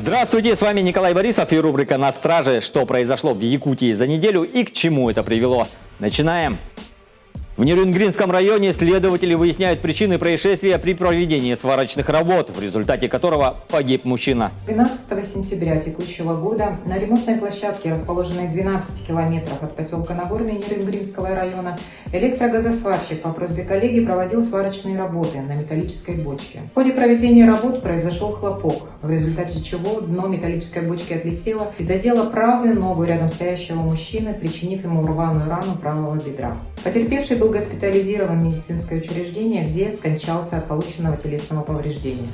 Здравствуйте, с вами Николай Борисов и рубрика «На страже». Что произошло в Якутии за неделю и к чему это привело? Начинаем. В Нерюнгринском районе следователи выясняют причины происшествия при проведении сварочных работ, в результате которого погиб мужчина. 12 сентября текущего года на ремонтной площадке, расположенной в 12 километрах от поселка Нагорный Нерюнгринского района, электрогазосварщик по просьбе коллеги проводил сварочные работы на металлической бочке. В ходе проведения работ произошел хлопок, в результате чего дно металлической бочки отлетело и задело правую ногу рядом стоящего мужчины, причинив ему рваную рану правого бедра. Потерпевший был госпитализирован в медицинское учреждение, где скончался от полученного телесного повреждения.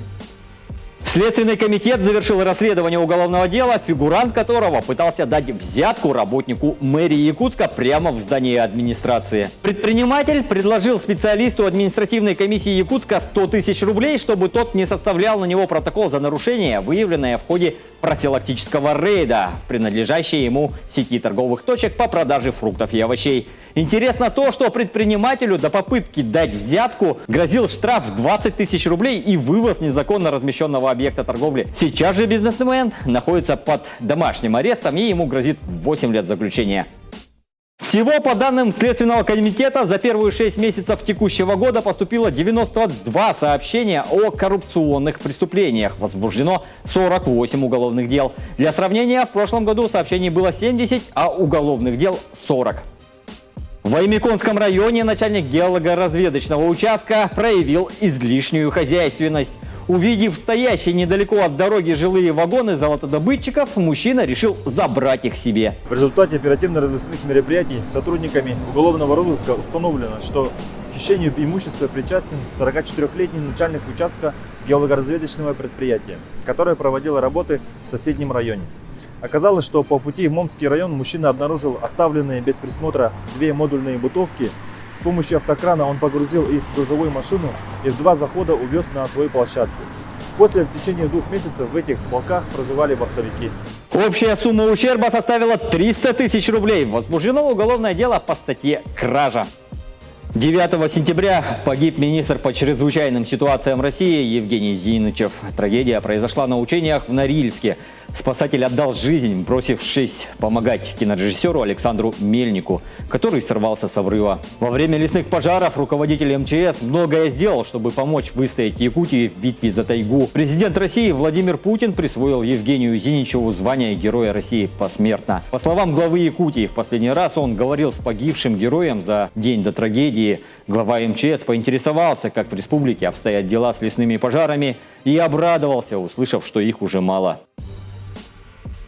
Следственный комитет завершил расследование уголовного дела, фигурант которого пытался дать взятку работнику мэрии Якутска прямо в здании администрации. Предприниматель предложил специалисту административной комиссии Якутска 100 тысяч рублей, чтобы тот не составлял на него протокол за нарушение, выявленное в ходе профилактического рейда в принадлежащей ему сети торговых точек по продаже фруктов и овощей. Интересно то, что предпринимателю до попытки дать взятку грозил штраф в 20 тысяч рублей и вывоз незаконно размещенного объекта торговли. Сейчас же бизнесмен находится под домашним арестом и ему грозит 8 лет заключения. Всего, по данным Следственного комитета, за первые 6 месяцев текущего года поступило 92 сообщения о коррупционных преступлениях. Возбуждено 48 уголовных дел. Для сравнения, в прошлом году сообщений было 70, а уголовных дел 40. В Аймяконском районе начальник геолого-разведочного участка проявил излишнюю хозяйственность. Увидев стоящие недалеко от дороги жилые вагоны золотодобытчиков, мужчина решил забрать их себе. В результате оперативно-розыскных мероприятий сотрудниками уголовного розыска установлено, что к хищению имущества причастен 44-летний начальник участка геолого-разведочного предприятия, которое проводило работы в соседнем районе. Оказалось, что по пути в Момский район мужчина обнаружил оставленные без присмотра 2 модульные бытовки. С помощью автокрана он погрузил их в грузовую машину и в 2 захода увез на свою площадку. После в течение 2 месяцев в этих полках проживали вахтовики. Общая сумма ущерба составила 300 тысяч рублей. Возбуждено уголовное дело по статье «Кража». 9 сентября погиб министр по чрезвычайным ситуациям России Евгений Зинычев. Трагедия произошла на учениях в Норильске. Спасатель отдал жизнь, бросившись помогать кинорежиссеру Александру Мельнику, который сорвался с обрыва. Во время лесных пожаров руководитель МЧС многое сделал, чтобы помочь выстоять Якутии в битве за тайгу. Президент России Владимир Путин присвоил Евгению Зиничеву звание Героя России посмертно. По словам главы Якутии, в последний раз он говорил с погибшим героем за день до трагедии. Глава МЧС поинтересовался, как в республике обстоят дела с лесными пожарами, и обрадовался, услышав, что их уже мало.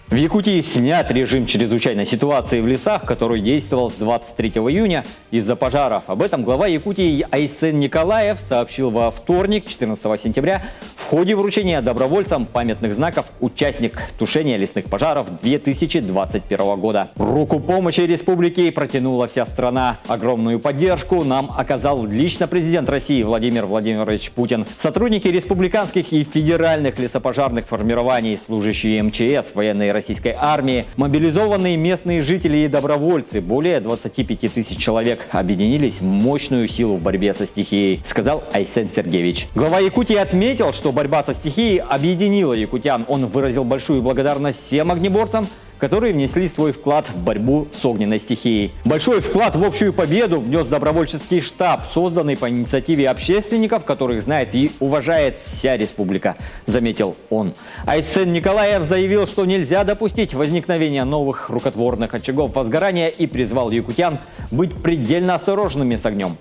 В Якутии снят режим чрезвычайной ситуации в лесах, который действовал с 23 июня из-за пожаров. Об этом глава Якутии Айсен Николаев сообщил во вторник, 14 сентября, в ходе вручения добровольцам памятных знаков «Участник тушения лесных пожаров 2021 года». Руку помощи республике протянула вся страна. Огромную поддержку нам оказал лично президент России Владимир Владимирович Путин. Сотрудники республиканских и федеральных лесопожарных формирований, служащие МЧС, военной российской армии, мобилизованные местные жители и добровольцы, более 25 тысяч человек, объединились в мощную силу в борьбе со стихией, сказал Айсен Сергеевич. Глава Якутии отметил, что борьба со стихией объединила якутян. Он выразил большую благодарность всем огнеборцам, которые внесли свой вклад в борьбу с огненной стихией. Большой вклад в общую победу внес добровольческий штаб, созданный по инициативе общественников, которых знает и уважает вся республика, заметил он. Айсен Николаев заявил, что нельзя допустить возникновения новых рукотворных очагов возгорания и призвал якутян быть предельно осторожными с огнем.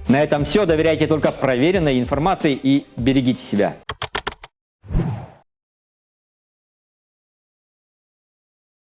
На этом все. Доверяйте только проверенной информации и берегите себя.